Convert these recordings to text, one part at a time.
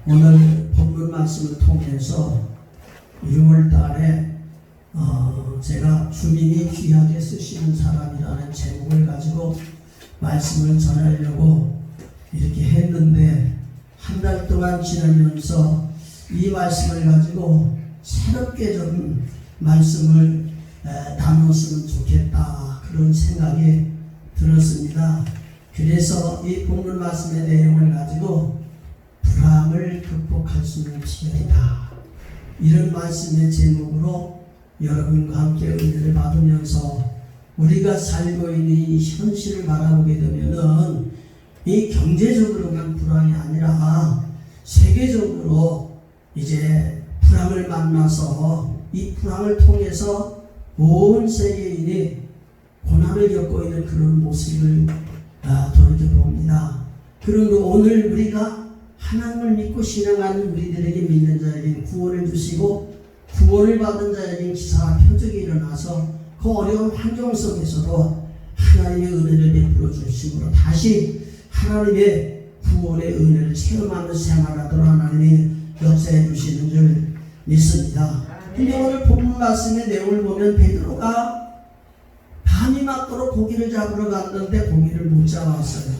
오늘 본문 말씀을 통해서 6월달에 제가 주님이 귀하게 쓰시는 사람이라는 제목을 가지고 말씀을 전하려고 이렇게 했는데, 한 달 동안 지나면서 이 말씀을 가지고 새롭게 좀 말씀을 나눴으면 좋겠다, 그런 생각이 들었습니다. 그래서 이 본문 말씀의 내용을 가지고 불안을 극복할 수 있는 비결이다, 이런 말씀의 제목으로 여러분과 함께 은혜를 받으면서 우리가 살고 있는 이 현실을 바라보게 되면은 이 경제적으로만 불황이 아니라 세계적으로 이제 불황을 만나서 이 불황을 통해서 온 세계인이 고난을 겪고 있는 그런 모습을 돌이켜봅니다. 그러므로 오늘 우리가 하나님을 믿고 신앙하는 우리들에게 믿는 자에게 구원을 주시고 구원을 받은 자에게 기사와 표적이 일어나서 그 어려운 환경 속에서도 하나님의 은혜를 베풀어 주심으로 다시 하나님의 구원의 은혜를 체험하는 생활하도록 하나님이 역사해 주시는 줄 믿습니다. 근데 오늘 본문 말씀의 내용을 보면 베드로가 밤이 맞도록 고기를 잡으러 갔는데 고기를 못 잡았어요.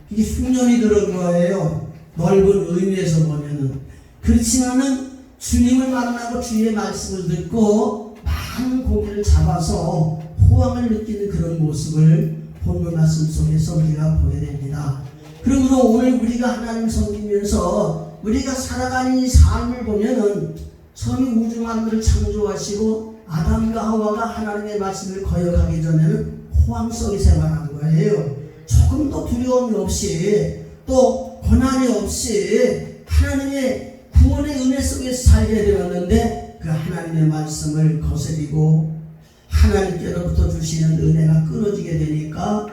이게 흉년이 들은 거예요. 넓은 의미에서 보면은. 그렇지만은 주님을 만나고 주의 말씀을 듣고 많은 고기를 잡아서 호황을 느끼는 그런 모습을 본문 말씀 속에서 우리가 보게 됩니다. 그러므로 오늘 우리가 하나님 섬기면서 우리가 살아가는 이 삶을 보면은 처음에 우주 만물을 창조하시고 아담과 하와가 하나님의 말씀을 거역하기 전에는 호황 속에 생활한 거예요. 조금도 두려움이 없이 또 고난이 없이 하나님의 구원의 은혜 속에서 살게 되었는데, 그 하나님의 말씀을 거스리고 하나님께로부터 주시는 은혜가 끊어지게 되니까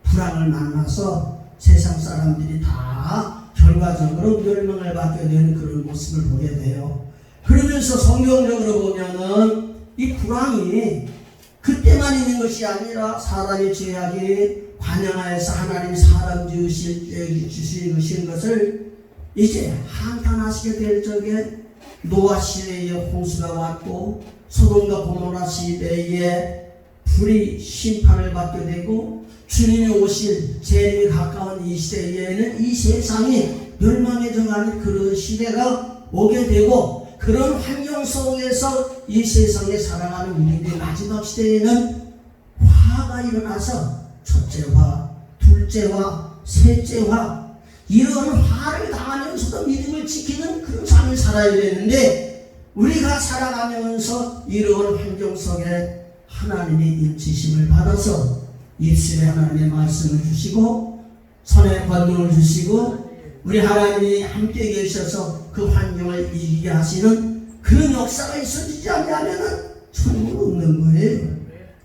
불황을 만나서 세상 사람들이 다 결과적으로 멸망을 받게 되는 그런 모습을 보게 돼요. 그러면서 성경적으로 보면은 이 불황이 그때만 있는 것이 아니라 사람의 죄악이 관영하에서 하나님 사람 주신 것을 이제 한탄하시게 될 적에 노아 시대에 홍수가 왔고 소돔과 고모라 시대에 불이 심판을 받게 되고 주님이 오실 재림이 가까운 이 시대에는 이 세상이 멸망해져가는 그런 시대가 오게 되고, 그런 환경 속에서 이 세상에 살아가는 우리들의 마지막 시대에는 화가 일어나서 첫째 화, 둘째 화, 셋째 화, 이런 화를 당하면서도 믿음을 지키는 그런 삶을 살아야 되는데, 우리가 살아가면서 이런 환경 속에 하나님의 인치심을 받아서 입술에 하나님의 말씀을 주시고 손에 권능을 주시고 우리 하나님이 함께 계셔서 그 환경을 이기게 하시는 그런 역사가 있어지지 않으면 천국은 없는 거예요.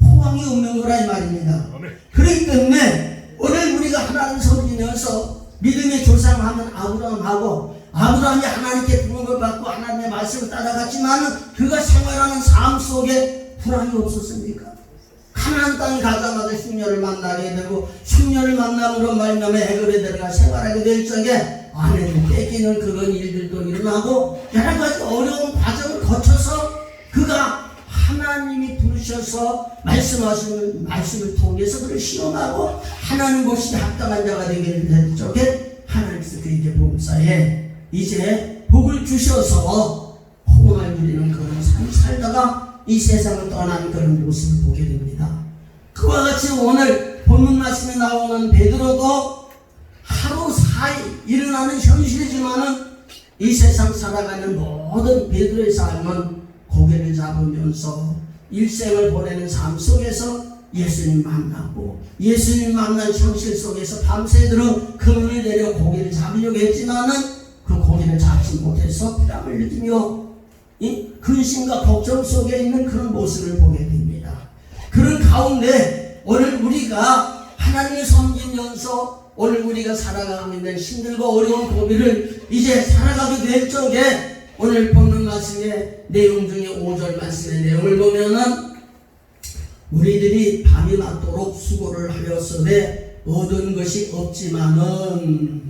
호황이 없는 거라 이 말입니다. 그렇기 때문에 오늘 우리가 하나님 섬기면서 믿음의 조상하면 아브라함하고, 아브라함이 하나님께 부름을 받고 하나님의 말씀을 따라갔지만 그가 생활하는 삶 속에 불안이 없었습니까? 가나안 땅에 가자마자 흉년을 만나게 되고 흉년을 만남으로 말미암아 애굽에 들어가 생활하게 될 적에 아내를 뺏기는 그런 일들도 일어나고 여러 가지 어려운 과정을 거쳐서 그가 하나님이 부르셔서 말씀하시는 말씀을 통해서 그를 시험하고 하나님 보시기에 합당한 자가 되게 될 적에 하나님께서 그에게 봉사에 이제 복을 주셔서 호응을 누리는 그런 삶을 살다가 이 세상을 떠나는 그런 모습을 보게 됩니다. 그와 같이 오늘 본문 말씀에 나오는 베드로도 하루 사이 일어나는 현실이지만은 이 세상 살아가는 모든 베드로의 삶은 고개를 잡으면서 일생을 보내는 삶 속에서 예수님 만나고 예수님 만난 현실 속에서 밤새도록 그물을 내려 고개를 잡으려고 했지만은 그 고개를 잡지 못해서 불안을 느끼며 이 근심과 걱정 속에 있는 그런 모습을 보게 됩니다. 그런 가운데 오늘 우리가 하나님을 섬기면서 오늘 우리가 살아가고 있는 힘들고 어려운 고비를 이제 살아가게 될 적에 오늘 본문 말씀의 내용 중에 5절 말씀의 내용을 보면은 우리들이 밤이 맞도록 수고를 하였으되 얻은 것이 없지만은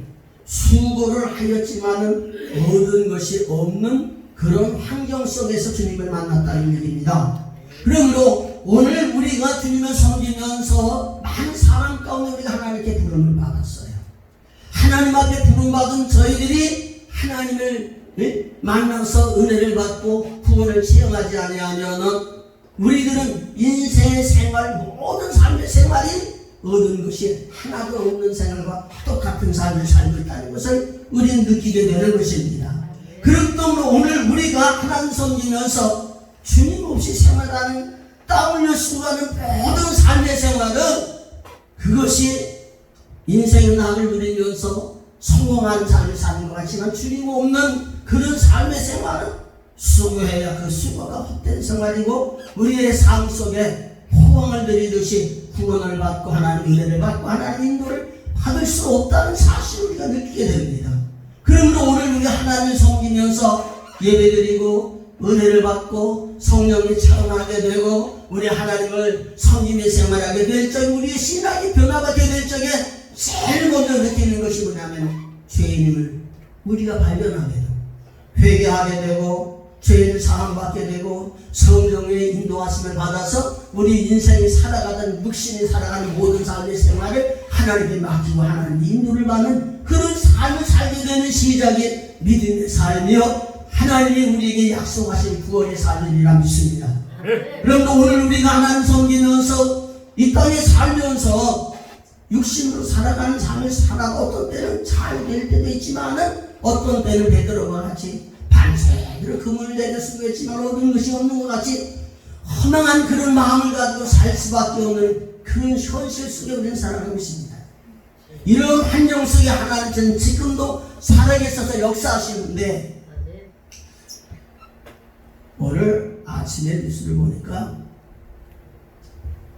수고를 하였지만은 얻은 것이 없는 그런 환경 속에서 주님을 만났다는 얘기입니다. 그러므로 오늘 우리가 주님을 섬기면서 많은 사람 가운데 우리가 하나님께 부름을 받았어요. 하나님 앞에 부름받은 저희들이 하나님을 만나서 은혜를 받고 구원을 체험하지 아니하면은 우리들은 인생의 생활, 모든 삶의 생활이 얻은 것이 하나도 없는 생활과 똑같은 삶을 살고 있다는 것을 우리는 느끼게 되는 것입니다. 그렇기 때문에 오늘 우리가 하나님 섬기면서 주님 없이 생활하는 땀 흘려 수고하는 모든 삶의 생활은 그것이 인생의 낙을 누리면서 성공하는 삶을 사는 것 같지만 주님 없는 그런 삶의 생활은 수고해야 그 수고가 헛된 생활이고 우리의 삶 속에 호응을 드리듯이 구원을 받고 하나님 은혜를 받고 하나님 인도를 받을 수 없다는 사실을 우리가 느끼게 됩니다. 그러므로 오늘 우리 하나님을 섬기면서 예배드리고 은혜를 받고 성령이 차원하게 되고 우리 하나님을 섬기며 생활하게 될 적에 우리의 신앙이 변화받게 될 적에 제일 먼저 느끼는 것이 뭐냐면 죄인임을 우리가 발견하게 되고 회개하게 되고 죄를 사함받게 되고 성령의 인도하심을 받아서 우리 인생이 살아가던 육신이 살아가는 모든 삶의 생활을 하나님께 맡기고 하나님의 인도를 받는 그런 삶을 살게 되는 시작이 믿음의 삶이요 하나님이 우리에게 약속하신 구원의 삶이라 믿습니다. 그런데 오늘 우리가 하나님 섬기면서 이 땅에 살면서 육신으로 살아가는 삶을 살아 어떤 때는 잘 될 때도 있지만은 어떤 때는 베드로와 같이 반세로 금을 내려 쓰고 있지만 얻은 것이 없는 것 같이 허망한 그런 마음을 가지고 살 수밖에 없는 그런 현실 속에 우리는 살아가고 있습니다. 이런 환경 속에 하나님은 지금도 살아계셔서 역사하시는데 오늘 아침에 뉴스를 보니까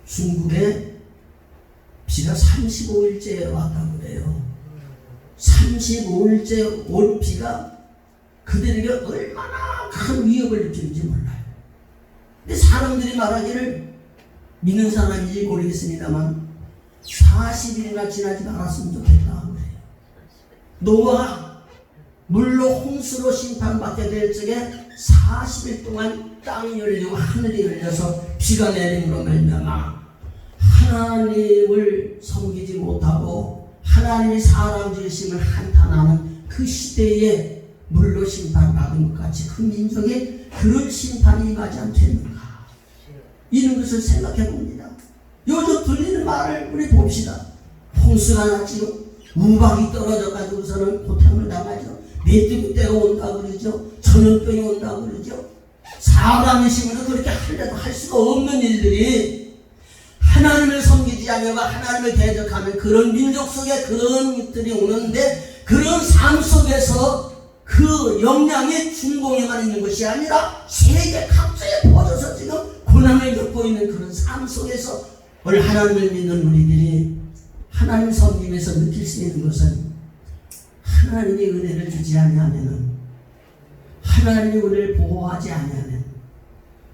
중국에 비가 35일째 왔다고 그래요. 35일째 온 비가 그들에게 얼마나 큰 위협을 느끼는지 몰라요. 근데 사람들이 말하기를 믿는 사람인지 모르겠습니다만 40일이나 지나지 말았으면 좋겠다 그래요. 노아가 물로 홍수로 심판받게 될 적에 40일 동안 땅이 열리고 하늘이 열려서 비가 내림으로 말미암아 하나님을 섬기지 못하고 하나님의 사람 지으심을 한탄하는 그 시대에 물로 심판받은 것 같이 그 민족에 그런 심판이 임하지 않겠는가 이런 것을 생각해 봅니다. 요즘 들리는 말을 우리 봅시다. 홍수가 났지요. 우박이 떨어져가지고서는 고통을 당하죠. 메뚜기 때가 온다고 그러죠. 전염병이 온다고 그러죠. 사람의 힘으로 그렇게 하려도 할 수가 없는 일들이 하나님을 섬기지 않으며 하나님을 대적하는 그런 민족 속에 그런 일들이 오는데 그런 삶 속에서 그 역량이 중공에만 있는 것이 아니라 세계 각지에 퍼져서 지금 고난을 겪고 있는 그런 삶 속에서 오늘 하나님을 믿는 우리들이 하나님 섬기면서 느낄 수 있는 것은 하나님이 은혜를 주지 아니하면 하나님이 우리를 보호하지 아니하면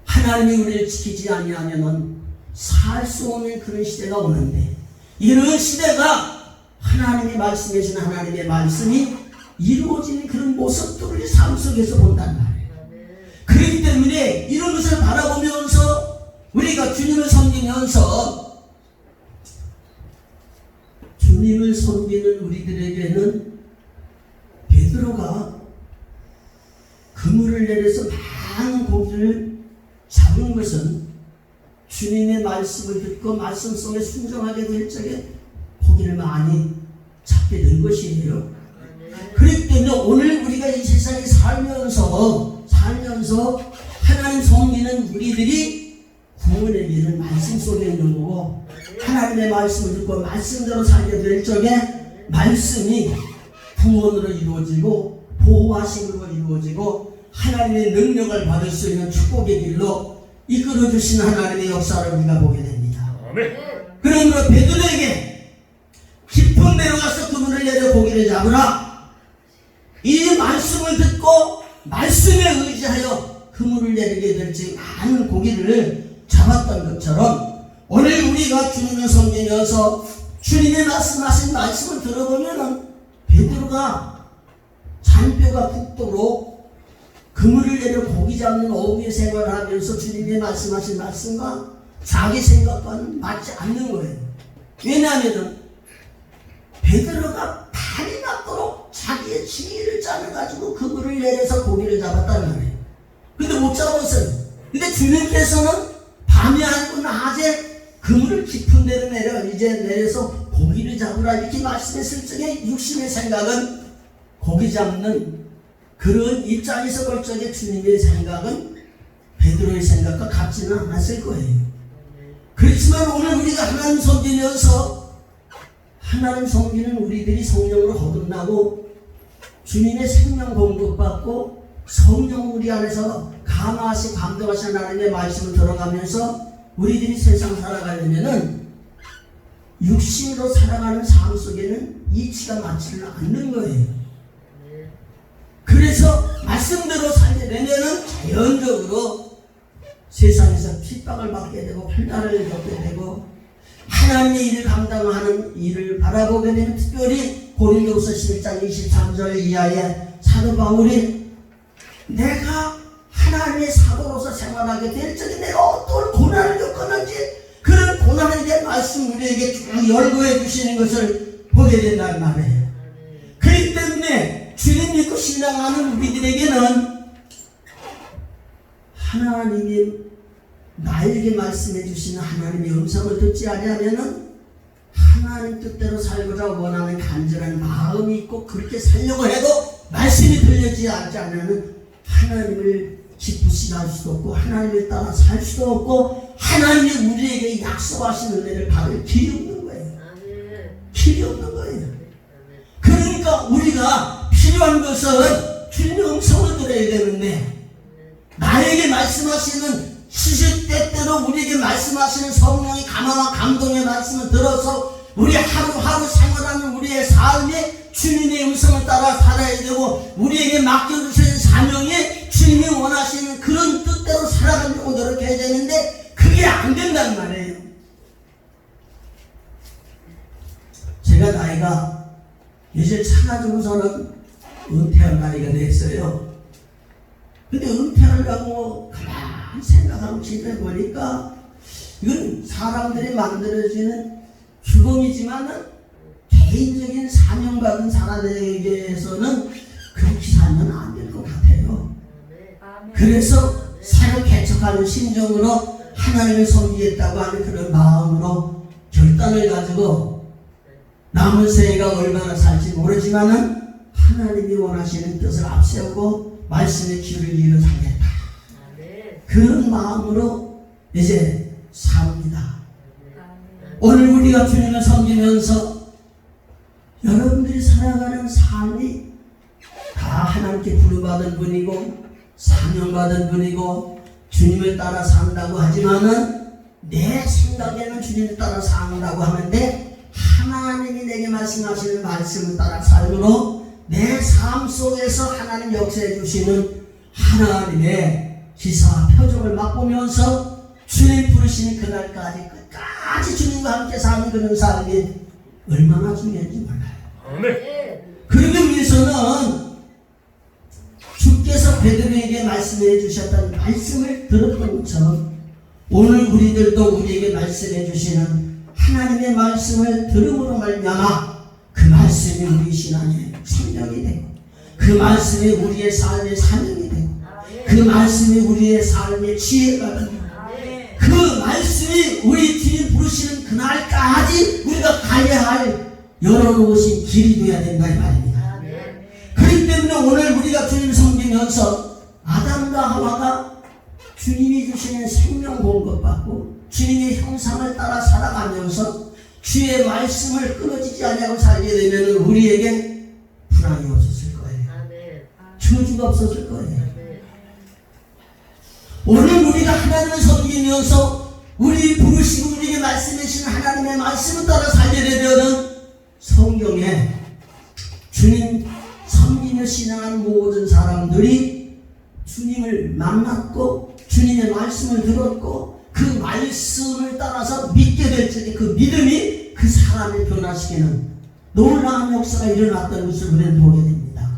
하나님이 우리를 지키지 아니하면 살 수 없는 그런 시대가 오는데 이런 시대가 하나님이 말씀해 주신 하나님의 말씀이 이루어지는 그런 모습들을 우리 삶 속에서 본단 말이에요. 그렇기 때문에 이런 것을 바라보면서 우리가 주님을 섬기면서 주님을 섬기는 우리들에게는 베드로가 그물을 내려서 많은 고기를 잡은 것은 주님의 말씀을 듣고 말씀 속에 순종하게 될 적에 고기를 많이 잡게 된 것이에요. 그렇기 때문에 오늘 우리가 이 세상에 살면서 하나님 섬기는 우리들이 구원의 길은 말씀 속에 있는 거고 하나님의 말씀을 듣고 말씀대로 살게 될 적에 말씀이 구원으로 이루어지고 보호하심으로 이루어지고 하나님의 능력을 받을 수 있는 축복의 길로 이끌어주시는 하나님의 역사를 우리가 보게 됩니다. 그러므로 베드로에게 깊은 데로 가서 그물을 내려 고기를 잡으라. 이 말씀을 듣고 말씀에 의지하여 그물을 내리게 될지 많은 고기를 잡았던 것처럼 오늘 우리가 주님을 섬기면서 주님의 말씀하신 말씀을 들어보면은 베드로가 잔뼈가 붓도록 그물을 내려 고기 잡는 어부의 생활을 하면서 주님이 말씀하신 말씀과 자기 생각과는 맞지 않는 거예요. 왜냐하면 베드로가 발이 맞도록 자기의 지혜를 짜내가지고 그물을 내려서 고기를 잡았다는 말이에요. 근데 못 잡았어요. 근데 주님께서는 밤이 아니고 낮에 그물을 깊은 데로 내려서 고기를 잡으라 이렇게 말씀했을 적에 육신의 생각은 고기 잡는 그런 입장에서 볼 적에 주님의 생각은 베드로의 생각과 같지는 않았을 거예요. 그렇지만 오늘 우리가 하나님 섬기면서 하나님 섬기는 우리들이 성령으로 거듭나고 주님의 생명 공급받고 성령 우리 안에서 감화하시 감동하신 하나님의 말씀을 들어가면서 우리들이 세상 살아가려면은 육신으로 살아가는 삶 속에는 이치가 맞지는 않는 거예요. 그래서 말씀대로 살게 되면은 자연적으로 세상에서 핍박을 받게 되고 환난을 겪게 되고 하나님의 일을 감당하는 일을 바라보게 되면 특별히 고린도후서 11장 23절 이하에 사도 바울이 내가 하나님의 사도로서 생활하게 될 적에 내가 어떤 고난을 겪었는지 그런 고난에 대한 말씀 우리에게 쭉 열거해 주시는 것을 보게 된다는 말이에요. 그렇기 때문에 주님 믿고 신앙하는 우리들에게는 하나님이 나에게 말씀해 주시는 하나님의 음성을 듣지 아니하면은 하나님 뜻대로 살고자 원하는 간절한 마음이 있고 그렇게 살려고 해도 말씀이 들려지지 않으면 하나님을 기쁘시게 할 수도 없고 하나님을 따라 살 수도 없고 하나님이 우리에게 약속하신 은혜를 받을 길이 없는 거예요. 길이 없는 거예요. 그러니까 우리가 필요한 것은 주님의 음성을 들어야 되는데 나에게 말씀하시는 시시때때로 우리에게 말씀하시는 성령의 감화와 감동의 말씀을 들어서 우리 하루하루 생활하는 우리의 삶에 주님의 음성을 따라 살아야 되고 우리에게 맡겨주신 사명에 주님이 원하시는 그런 뜻대로 살아가려고 노력해야 되는데 그게 안 된단 말이에요. 제가 나이가 이제 차가지고서는 은퇴할 나이가 됐어요. 근데 은퇴하려고 가만히 생각하고 지내보니까 이건 사람들이 만들어지는 규범이지만은 개인적인 사명받은 사람에게서는 그렇게 살면 안 될 것 같아요. 그래서 새로 개척하는 심정으로 하나님을 섬기겠다고 하는 그런 마음으로 결단을 가지고 남은 생애가 얼마나 살지 모르지만은 하나님이 원하시는 뜻을 앞세우고 말씀의 길을 이루어 살겠다. 그런 마음으로 이제 삽니다. 오늘 우리가 주님을 섬기면서 여러분들이 살아가는 삶이 다 하나님께 부름받은 분이고 사명받은 분이고 주님을 따라 산다고 하지만은 내 생각에는 주님을 따라 산다고 하는데 하나님이 내게 말씀하시는 말씀을 따라 삶으로 내 삶 속에서 하나님 역사해 주시는 하나님의 기사와 표적을 맛보면서 주님 부르시는 그날까지 끝까지 주님과 함께 사는 그런 삶이 얼마나 중요한지 몰라요. 그러기 위해서는 주께서 베드로에게 말씀해 주셨던 말씀을 들었던 것처럼 오늘 우리들도 우리에게 말씀해 주시는 하나님의 말씀을 들음으로 말미암아 그 말씀이 우리 신앙의 생명이 되고 그 말씀이 우리의 삶의 사명이 되고 그 말씀이 우리의 삶의 지혜가 되고 그 말씀이 우리 주님 부르시는 그날까지 우리가 가야 할 열어놓으신 길이 되어야 된다 이 말입니다. 그렇기 때문에 오늘 우리가 주님을 섬기면서 아담과 하와가 주님이 주시는 생명 공급받고 주님의 형상을 따라 살아가면서 주의 말씀을 끊어지지 아니하고 살게 되면 우리에게 불안이 없었을 거예요. 저주가 없었을 거예요. 오늘 우리가 하나님을 섬기면서 우리 부르시고 우리에게 말씀해 주신 하나님의 말씀을 따라 살게 되면 성경에 주님 섬기며 신앙하는 모든 사람들이 주님을 만났고 주님의 말씀을 들었고 그 말씀을 따라서 믿게 될 적에 그 믿음이 그 사람을 변화시키는 놀라운 역사가 일어났던 것을 우리는 보게 됩니다.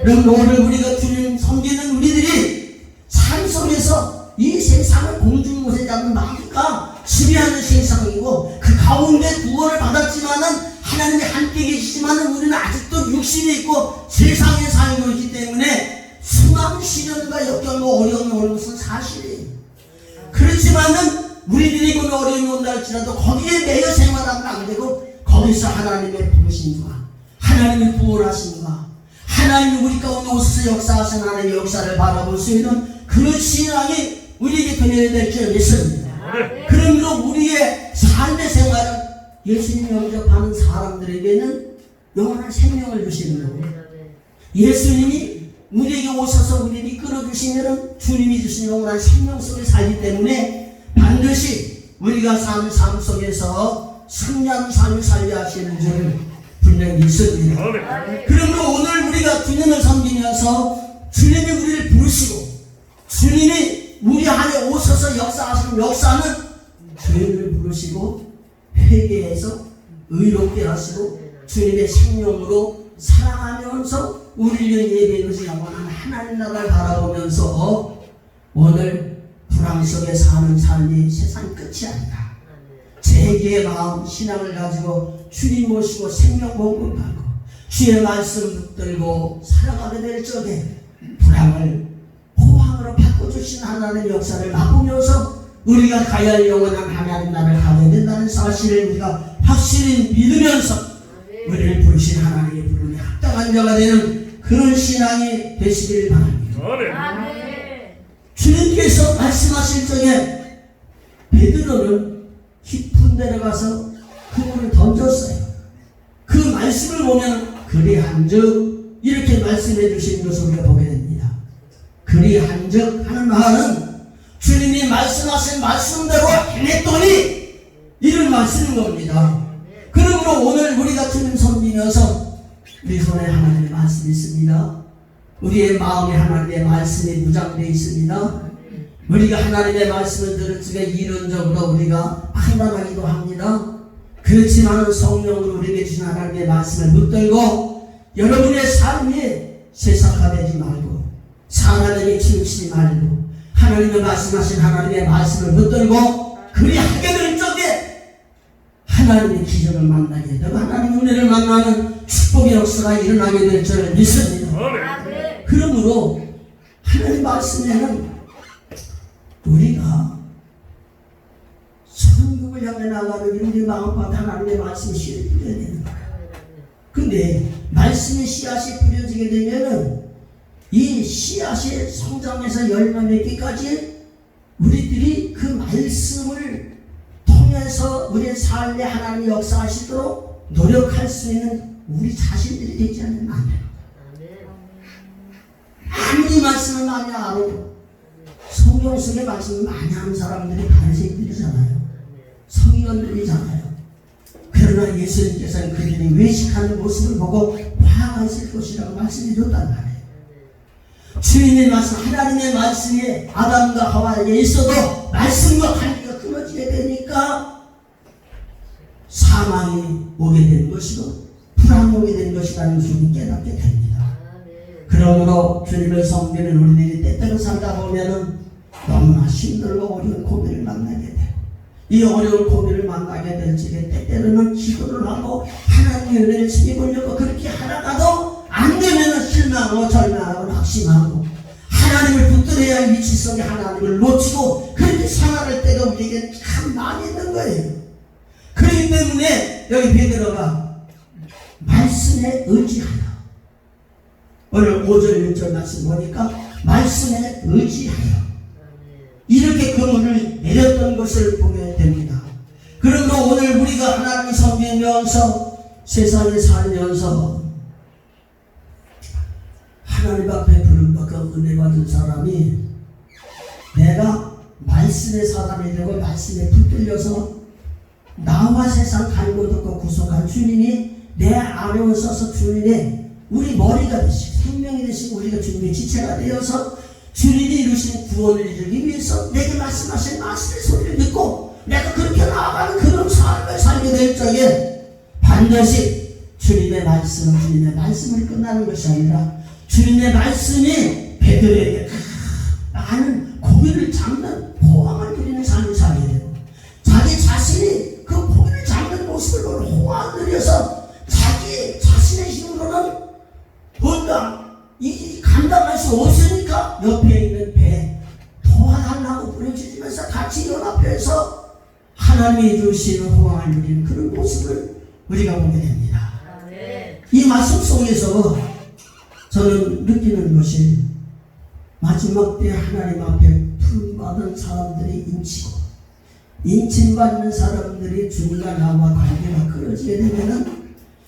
그럼 오늘 우리가 주님 섬기는 우리들이 삶 속에서 이 세상을 공중못에 잡는 마귀가 지배하는 세상이고 그 가운데 구원을 받았지만은 하나님이 함께 계시지만은 우리는 아직도 육신이 있고 세상에 살고 있기 때문에 수많은 시련과 역경과 어려움이 오는 것은 사실이에요. 그렇지만은 우리들이 그 어려움이 온다 할지라도 거기에 매여 생활하면 안 되고 거기서 하나님의 부르심과 하나님의 구원하심과 하나님이 우리 가운데 오셔서 역사하신 하나님의 역사를 바라볼 수 있는 그 신앙이 우리에게 되어야 될 줄 믿습니다. 그러므로 우리의 삶의 생활은 예수님 영접하는 사람들에게는 영원한 생명을 주시는 거고 예수님이 우리에게 오셔서 우리를 이끌어주시면 주님이 주신 영원한 생명 속에 살기 때문에 반드시 우리가 사는 삶 속에서 승리하는 삶을 살게 하시는 줄 분명히 믿습니다. 그러므로 오늘 우리가 주님을 섬기면서 주님이 우리를 부르시고 주님이 우리 안에 오셔서 역사하시는 역사는 죄를 부르시고 회개해서 의롭게 하시고 주님의 생명으로 살아가면서 우리를 예배해주신 영원한 하나님 나라를 바라보면서 오늘 불황 속에 사는 삶이 세상 끝이 아니다. 재기의 마음 신앙을 가지고 주님 모시고 생명 공급하고 주의 말씀 붙들고 살아가게 될 적에 불황을 호황으로 바꿔주신 하나님의 역사를 맛보면서 우리가 가야 할 영원한 하나님 나라를 가져야 된다는 사실을 우리가 확실히 믿으면서 우리를 부르신 하나님의 부름에 합당한 자가 되는 그런 신앙이 되시길 바랍니다. 주님께서 말씀하실 적에 베드로는 깊은 데로 가서 그물을 던졌어요. 그 말씀을 보면 그리한즉 이렇게 말씀해 주신 것을 우리가 보게 됩니다. 그리한즉 하는 말은 주님이 말씀하신 말씀대로 행했더니 이런 말씀인 겁니다. 그러므로 오늘 우리가 주님 섬기면서 우리 손에 하나님의 말씀이 있습니다. 우리의 마음에 하나님의 말씀이 무장되어 있습니다. 우리가 하나님의 말씀을 들을 적에 이론적으로 우리가 판단하기도 합니다. 그렇지만 성령으로 우리에게 주신 하나님의 말씀을 붙들고 여러분의 삶이 세상화되지 말고 사람에게 치우치지 말고 하나님의 말씀하신 하나님의 말씀을 붙들고 그리하게 될 적에 하나님의 기적을 만나게 되고 하나님의 은혜를 만나는 축복의 역사가 일어나게 될 줄 믿습니다. 그러므로 하나님 말씀에는 우리가 천국을 향해 나가는 우리 마음과 하나님의 말씀이 씨를 뿌려야 되는 거예요. 근데 말씀의 씨앗이 뿌려지게 되면은 이 씨앗이 성장해서 열매 맺기까지 우리들이 그 말씀을 통해서 우리의 삶에 하나님이 역사하시도록 노력할 수 있는 우리 자신들이 되지 않으면 안 돼요. 아무리 말씀을 많이 알아도 성경 속의 말씀을 많이 하는 사람들이 바리새인들이잖아요. 성의원들이잖아요. 그러나 예수님께서는 그들이 외식하는 모습을 보고 화가 있을 것이라고 말씀해 줬단 말이에요. 주님의 말씀, 하나님의 말씀이 아담과 하와에게 있어도 말씀과 관계가 끊어지게 되니까 사망이 오게 된 것이고 불안이 오게 된 것이라는 것을 깨닫게 됩니다. 그러므로 주님을 섬기는 우리들이 때때로 살다 보면은 너무나 힘들고 어려운 고비를 만나게 되고 이 어려운 고비를 만나게 될 적에 때때로는 기도를 하고 하나님의 은혜를 힘입으려고 그렇게 하다가도 안 되면은 실망하고 절망하고 낙심하고 하나님을 붙들어야 할 위치 속에 하나님을 놓치고 그렇게 생활할 때가 우리에게 참 많이 있는 거예요. 그렇기 때문에 여기 베드로가 말씀에 의지하여 오늘 5절 6절 말씀 보니까 말씀에 의지하여 이렇게 그물을 내렸던 것을 보게 됩니다. 그러므로 오늘 우리가 하나님을 섬기면서 세상에 살면서 하나님 앞에 부름받고 은혜 받은 사람이 내가 말씀의 사람이 되고 말씀에 붙들려서 나와 세상 갈고 덮고 구속한 주님이 내 안에 오셔서 주님의 우리 머리가 되시고 생명이 되시고 우리가 주님의 지체가 되어서 주님이 이루신 구원을 이루기 위해서 내게 말씀하신 말씀의 소리를 듣고 내가 그렇게 나아가는 그런 삶을 살게 될 적에 반드시 주님의 말씀을 끝나는 것이 아니라 주님의 말씀이 베드로에게 많은 고기를 잡는 호황을 누리는 삶을 살게 되고, 자기 자신이 그 고기를 잡는 모습을 보고 호황을 누려서 자기 자신의 힘으로는 뭔가 이 감당할 수 없으니까 옆에 있는 배 도와달라고 부르짖으면서 같이 연합해서 하나님이 주시는 호황을 누리는 그런 모습을 우리가 보게 됩니다. 이 말씀 속에서 저는 느끼는 것이, 마지막 때 하나님 앞에 부름받은 사람들이 인침받는 사람들이 주님과 나와 관계가 끊어지게 되면은,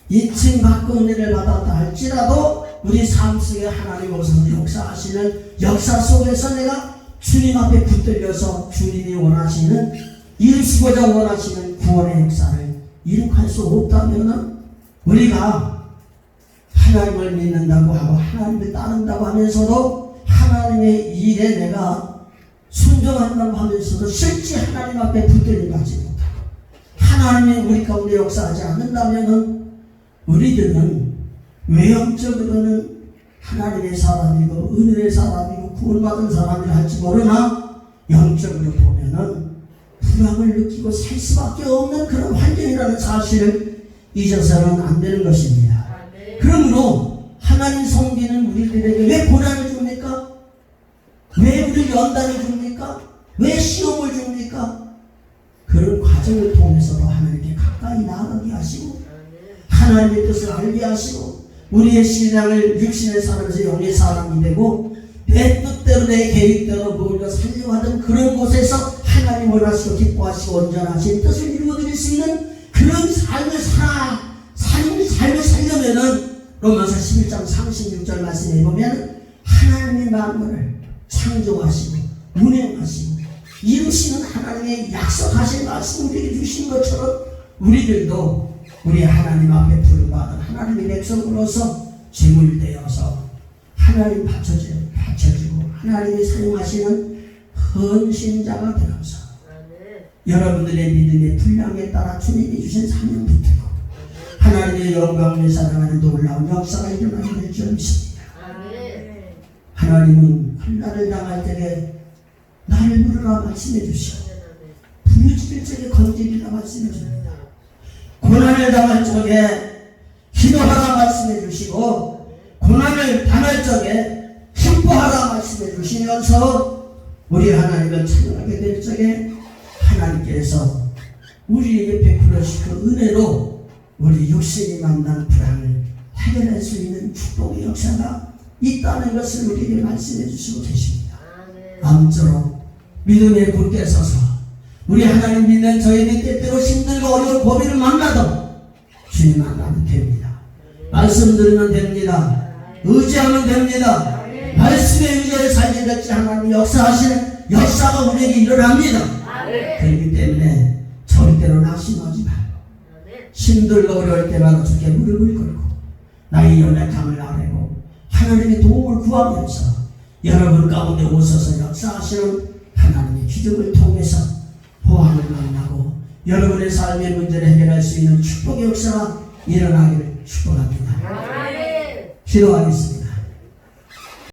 인침받고 은혜를 받았다 할지라도 우리 삶 속에 하나님 오셔서 역사하시는 역사 속에서 내가 주님 앞에 붙들려서 주님이 원하시는, 이루시고자 원하시는 구원의 역사를 이룩할 수 없다면은, 우리가 하나님을 믿는다고 하고 하나님을 따른다고 하면서도 하나님의 일에 내가 순종한다고 하면서도 실제 하나님 앞에 붙들려 가지 못하고 하나님이 우리 가운데 역사하지 않는다면은, 우리들은 외형적으로는 하나님의 사람이고 은혜의 사람이고 구원받은 사람이라 할지 모르나, 영적으로 보면은 불안을 느끼고 살 수밖에 없는 그런 환경이라는 사실을 잊어서는 안 되는 것입니다. 그러므로 하나님 섬기는 우리들에게 왜 고난을 줍니까? 왜 우리를 연단을 줍니까? 왜 시험을 줍니까? 그런 과정을 통해서도 하나님께 가까이 나아가게 하시고, 하나님의 뜻을 알게 하시고, 우리의 신앙을 육신의 사람에서 영의 사람이 되고, 내 뜻대로 내 계획대로 무엇을 살려고 하던 그런 곳에서 하나님 원하시고 기뻐하시고 온전하신 뜻을 이루어드릴 수 있는 그런 삶을 살려면은, 로마서 11장 36절 말씀에 보면 하나님의 만물을 창조하시고 운행하시고 이루시는 하나님의 약속하신 말씀 우리에게 주신 것처럼, 우리들도 우리 하나님 앞에 부름받은 하나님의 백성으로서 제물되어서 하나님 바쳐주고 하나님이 사용하시는 헌신자가 되어서 여러분들의 믿음의 분량에 따라 주님이 주신 사명 붙들고 하나님의 영광을 사랑하는 놀라운 역사가 일어나게 될 줄 믿습니다. 하나님은 환난을 당할 때에 나를 부르라 말씀해 주시고, 부르짖을 적에 건지리라 말씀해 줍니다. 고난을 당할 적에 기도하라 말씀해 주시고, 고난을 당할 적에 기뻐하라 말씀해 주시면서 우리 하나님을 찬양하게 될 적에 하나님께서 우리에게 베풀어주신 그 은혜로 우리 육신이 만난 불안을 해결할 수 있는 축복의 역사가 있다는 것을 우리에게 말씀해 주시고 계십니다. 아무쪼록 믿음에 굳게 서서 우리 하나님 믿는 저희들 때때로 힘들고 어려운 고비를 만나도 주님 만나면 됩니다. 말씀 들으면 됩니다. 의지하면 됩니다. 말씀의 의지를 살게 될지 하나님 역사하시는 역사가 우리에게 일어납니다. 그렇기 때문에 절대로 낙심하지 말고 힘들고 어려울 때마다 주께 무릎을 꿇고 나의 연약함을 아뢰고 하나님의 도움을 구하면서 여러분 가운데 오셔서 역사하시는 하나님의 기적을 통해서 호황을 만나고 여러분의 삶의 문제를 해결할 수 있는 축복의 역사가 일어나기를 축복합니다. 기도하겠습니다.